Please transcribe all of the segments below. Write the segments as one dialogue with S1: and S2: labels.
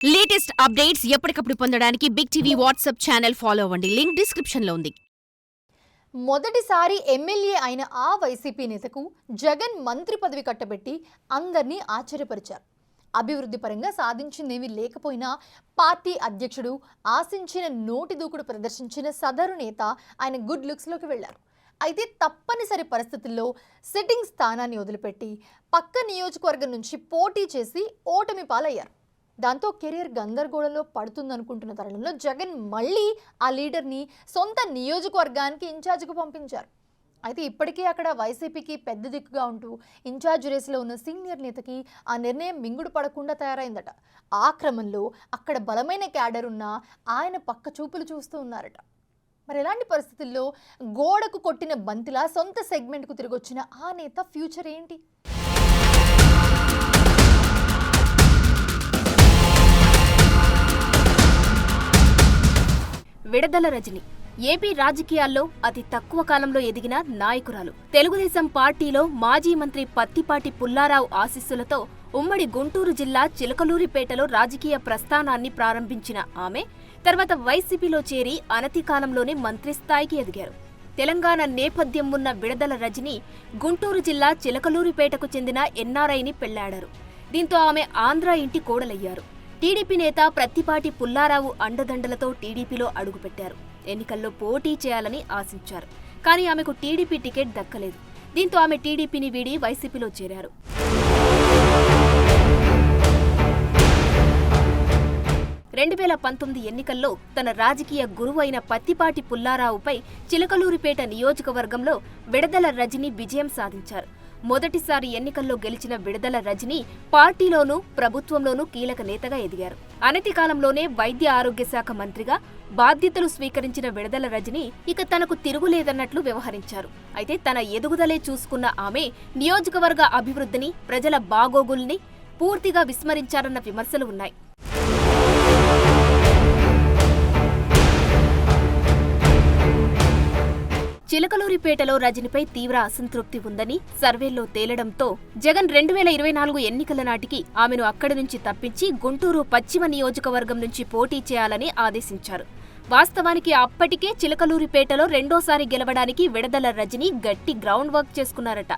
S1: Latest updates ఎప్పటికప్పుడు పొందడానికి Big TV WhatsApp channel follow అవ్వండి. లింక్ డిస్క్రిప్షన్ లో ఉంది.
S2: మొదటిసారి ఎమ్మెల్యే అయిన ఆ వైసీపీ నేతకు జగన్ మంత్రి పదవి కట్టబెట్టి అందర్నీ ఆశ్చర్యపరిచారు. అభివృద్ధి పరంగా సాధించిందేమీ లేకపోయినా పార్టీ అధ్యక్షుడు ఆశించిన నోటి దూకుడు ప్రదర్శించిన సదరు నేత ఆయన గుడ్ లుక్స్లోకి వెళ్లారు. అయితే తప్పనిసరి పరిస్థితుల్లో సిట్టింగ్ స్థానాన్ని వదిలిపెట్టి పక్క నియోజకవర్గం నుంచి పోటీ చేసి ఓటమి పాలయ్యారు. దాంతో కెరీర్ గందరగోళంలో పడుతుందనుకుంటున్న తరుణంలో జగన్ మళ్ళీ ఆ లీడర్ని సొంత నియోజకవర్గానికి ఇన్ఛార్జిగా పంపించారు. అయితే ఇప్పటికే అక్కడ వైసీపీకి పెద్ద దిక్కుగా ఉంటూ ఇన్ఛార్జ్ రేసులో ఉన్న సీనియర్ నేతకి ఆ నిర్ణయం మింగుడు పడకుండా తయారైందట. ఆ క్రమంలో అక్కడ బలమైన క్యాడర్ ఉన్న ఆయన పక్క చూపులు చూస్తూ ఉన్నారట. మరి ఎలాంటి పరిస్థితుల్లో గోడకు కొట్టిన బంతిలా సొంత సెగ్మెంట్కు తిరిగొచ్చిన ఆ నేత ఫ్యూచర్ ఏంటి?
S3: విడదల రజని ఏపీ రాజకీయాల్లో అతి తక్కువ కాలంలో ఎదిగిన నాయకురాలు. తెలుగుదేశం పార్టీలో మాజీ మంత్రి పత్తిపాటి పుల్లారావు ఆశీస్సులతో ఉమ్మడి గుంటూరు జిల్లా చిలకలూరిపేటలో రాజకీయ ప్రస్థానాన్ని ప్రారంభించిన ఆమె తర్వాత వైసీపీలో చేరి అనతి కాలంలోనే మంత్రి స్థాయికి ఎదిగారు. తెలంగాణ నేపథ్యం ఉన్న విడదల రజని గుంటూరు జిల్లా చిలకలూరిపేటకు చెందిన ఎన్ఆర్ఐని పెళ్లాడారు. దీంతో ఆమె ఆంధ్ర ఇంటి కోడలయ్యారు. టీడీపీ నేత ప్రత్తిపాటి పుల్లారావు అండదండలతో టీడీపీలో అడుగుపెట్టారు. ఎన్నికల్లో పోటీ చేయాలని ఆశించారు. కానీ ఆమెకు టీడీపీ టికెట్ దక్కలేదు. దీంతో ఆమె టీడీపీని వీడి వైసీపీలో చేరారు. 2019 ఎన్నికల్లో తన రాజకీయ గురువు అయిన పత్తిపాటి పుల్లారావుపై చిలకలూరిపేట నియోజకవర్గంలో విడదల రజని విజయం సాధించారు. మొదటిసారి ఎన్నికల్లో గెలిచిన విడదల రజని పార్టీలోనూ ప్రభుత్వంలోనూ కీలక నేతగా ఎదిగారు. అనతి కాలంలోనే వైద్య ఆరోగ్య శాఖ మంత్రిగా బాధ్యతలు స్వీకరించిన విడదల రజని ఇక తనకు తిరుగులేదన్నట్లు వ్యవహరించారు. అయితే తన ఎదుగుదలే చూసుకున్న ఆమె నియోజకవర్గ అభివృద్ధిని, ప్రజల బాగోగుల్ని పూర్తిగా విస్మరించారన్న విమర్శలు ఉన్నాయి. చిలకలూరిపేటలో రజనిపై తీవ్ర అసంతృప్తి ఉందని సర్వేల్లో తేలడంతో జగన్ 2024 ఎన్నికల నాటికి ఆమెను అక్కడి నుంచి తప్పించి గుంటూరు పశ్చిమ నియోజకవర్గం నుంచి పోటీ చేయాలని ఆదేశించారు. వాస్తవానికి అప్పటికే చిలకలూరిపేటలో రెండోసారి గెలవడానికి విడదల రజని గట్టి గ్రౌండ్ వర్క్ చేసుకున్నారట.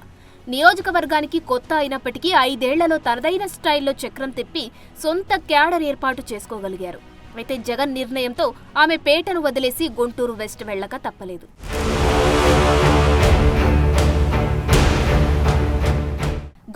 S3: నియోజకవర్గానికి కొత్త అయినప్పటికీ 5 ఏళ్లలో తనదైన స్టైల్లో చక్రం తిప్పి సొంత క్యాడర్ ఏర్పాటు చేసుకోగలిగారు. అయితే జగన్ నిర్ణయంతో ఆమె పేటను వదిలేసి గుంటూరు వెస్ట్ వెళ్లక తప్పలేదు.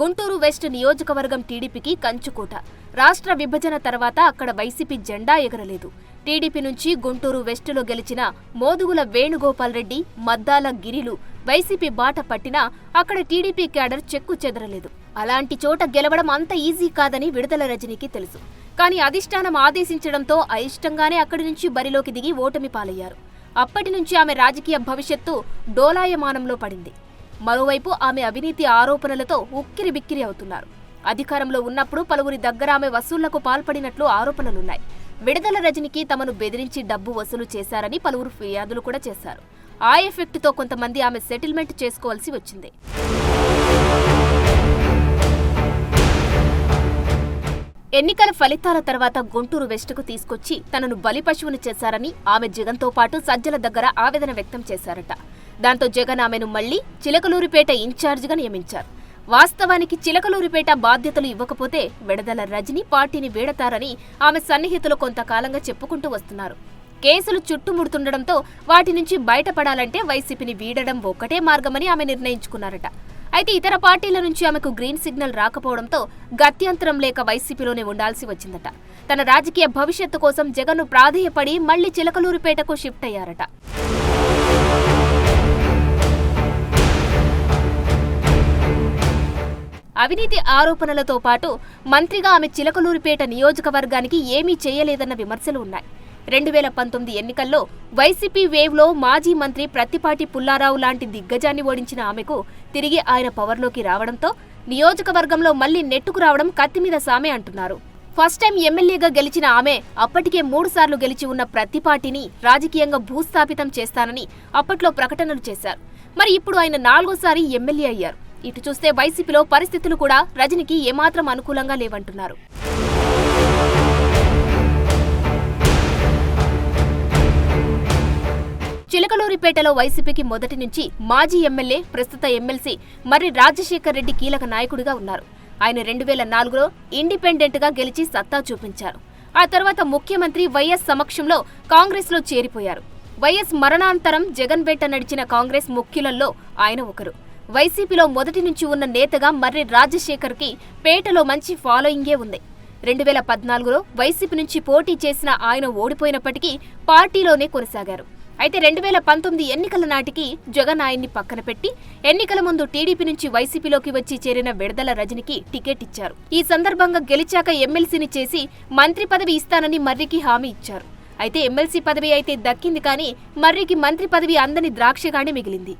S3: గుంటూరు వెస్ట్ నియోజకవర్గం టీడీపీకి కంచుకోట. రాష్ట్ర విభజన తర్వాత అక్కడ వైసీపీ జెండా ఎగరలేదు. టీడీపీ నుంచి గుంటూరు వెస్టులో గెలిచిన మోదుగుల వేణుగోపాల్ రెడ్డి, మద్దాల గిరిలు వైసీపీ బాట పట్టినా అక్కడ టీడీపీ క్యాడర్ చెక్కు చెదరలేదు. అలాంటి చోట గెలవడం అంత ఈజీ కాదని విడదల రజనికి తెలుసు. కానీ అధిష్టానం ఆదేశించడంతో అయిష్టంగానే అక్కడి నుంచి బరిలోకి దిగి ఓటమి పాలయ్యారు. అప్పటి నుంచి ఆమె రాజకీయ భవిష్యత్తు డోలాయమానంలో పడింది. మరోవైపు ఆమె అవినీతి ఆరోపణలతో ఉక్కిరిబిక్కిరి అవుతున్నారు. అధికారంలో ఉన్నప్పుడు పలువురి దగ్గర ఆమె వసూళ్లకు పాల్పడినట్లు ఆరోపణలున్నాయి. విడదల రజనికి తమను బెదిరించి డబ్బు వసూలు చేశారని పలువురు ఫిర్యాదులు కూడా చేశారు. ఆ ఎఫెక్టుతో కొంతమంది ఆమె సెటిల్మెంట్ చేసుకోవాల్సి వచ్చింది. ఎన్నికల ఫలితాల తర్వాత గుంటూరు వెస్టుకు తీసుకొచ్చి తనను బలిపశువుని చేశారని ఆమె జగన్తో పాటు సజ్జల దగ్గర ఆవేదన వ్యక్తం చేశారట. దాంతో జగన్ ఆమెను మళ్లీ చిలకలూరిపేట ఇన్ఛార్జిగా నియమించారు. వాస్తవానికి చిలకలూరిపేట బాధ్యతలు ఇవ్వకపోతే విడదల రజని పార్టీని వీడతారని ఆమె సన్నిహితులు కొంతకాలంగా చెప్పుకుంటూ వస్తున్నారు. కేసులు చుట్టుముడుతుండడంతో వాటి నుంచి బయటపడాలంటే వైసీపీని వీడడం ఒక్కటే మార్గమని ఆమె నిర్ణయించుకున్నారట. అయితే ఇతర పార్టీల నుంచి ఆమెకు గ్రీన్ సిగ్నల్ రాకపోవడంతో గత్యంతరం లేక వైసీపీలోనే ఉండాల్సి వచ్చిందట. తన రాజకీయ భవిష్యత్తు కోసం జగన్ను ప్రాధేయపడి మళ్లీ చిలకలూరిపేటకు షిఫ్ట్ అయ్యారట. అవినీతి ఆరోపణలతో పాటు మంత్రిగా ఆమె చిలకలూరిపేట నియోజకవర్గానికి ఏమీ చేయలేదన్న విమర్శలు ఉన్నాయి. 2019 ఎన్నికల్లో వైసీపీ వేవ్లో మాజీ మంత్రి ప్రత్తిపాటి పుల్లారావు లాంటి దిగ్గజాన్ని ఓడించిన ఆమెకు తిరిగి ఆయన పవర్లోకి రావడంతో నియోజకవర్గంలో మళ్లీ నెట్టుకు రావడం కత్తిమీద సామే అంటున్నారు. ఫస్ట్ టైం ఎమ్మెల్యేగా గెలిచిన ఆమె అప్పటికే 3 సార్లు గెలిచి ఉన్న ప్రత్తిపాటిని రాజకీయంగా భూస్థాపితం చేస్తానని అప్పట్లో ప్రకటనలు చేశారు. మరి ఇప్పుడు ఆయన 4వ సారి ఎమ్మెల్యే అయ్యారు. ఇటు చూస్తే వైసీపీలో పరిస్థితులు కూడా రజనికి ఏమాత్రం అనుకూలంగా లేవంటున్నారు. చిలకలూరిపేటలో వైసీపీకి మొదటి నుంచి మాజీ ఎమ్మెల్యే, ప్రస్తుత ఎమ్మెల్సీ మర్రి రాజశేఖర్ రెడ్డి కీలక నాయకుడిగా ఉన్నారు. ఆయన 2004లో ఇండిపెండెంట్గా గెలిచి సత్తా చూపించారు. ఆ తర్వాత ముఖ్యమంత్రి వైఎస్ సమక్షంలో కాంగ్రెస్లో చేరిపోయారు. వైఎస్ మరణాంతరం జగన్ వెంట నడిచిన కాంగ్రెస్ ముఖ్యులలో ఆయన ఒకరు. వైసీపీలో మొదటి నుంచి ఉన్న నేతగా మర్రి రాజశేఖర్కి పేటలో మంచి ఫాలోయింగే ఉంది. 2014లో వైసీపీ నుంచి పోటీ చేసిన ఆయన ఓడిపోయినప్పటికీ పార్టీలోనే కొనసాగారు. అయితే 2019 ఎన్నికల నాటికి జగన్ ఆయన్ని పక్కన పెట్టి ఎన్నికల ముందు టీడీపీ నుంచి వైసీపీలోకి వచ్చి చేరిన విడదల రజనికి టికెట్ ఇచ్చారు. ఈ సందర్భంగా గెలిచాక ఎమ్మెల్సీని చేసి మంత్రి పదవి ఇస్తానని మర్రికి హామీ ఇచ్చారు. అయితే ఎమ్మెల్సీ పదవి అయితే దక్కింది, కానీ మర్రికి మంత్రి పదవి అందని ద్రాక్షగానే మిగిలింది.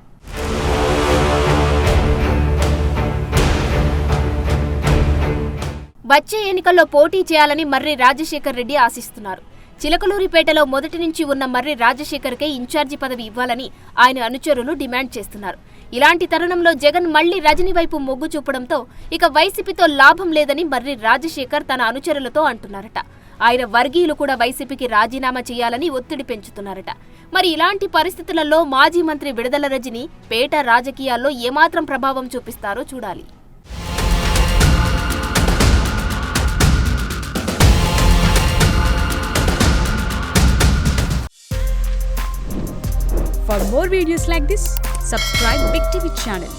S3: వచ్చే ఎన్నికల్లో పోటీ చేయాలని మర్రి రాజశేఖర్ రెడ్డి ఆశిస్తున్నారు. చిలకలూరిపేటలో మొదటి నుంచి ఉన్న మర్రి రాజశేఖర్కే ఇన్ఛార్జి పదవి ఇవ్వాలని ఆయన అనుచరులు డిమాండ్ చేస్తున్నారు. ఇలాంటి తరుణంలో జగన్ మళ్లీ రజనీ వైపు మొగ్గు చూపడంతో ఇక వైసీపీతో లాభం లేదని మర్రి రాజశేఖర్ తన అనుచరులతో అంటున్నారట. ఆయన వర్గీయులు కూడా వైసీపీకి రాజీనామా చేయాలని ఒత్తిడి పెంచుతున్నారట. మరి ఇలాంటి పరిస్థితులలో మాజీ మంత్రి విడదల రజని పేట రాజకీయాల్లో ఏమాత్రం ప్రభావం చూపిస్తారో చూడాలి.
S4: For more videos like this, subscribe Big TV channel.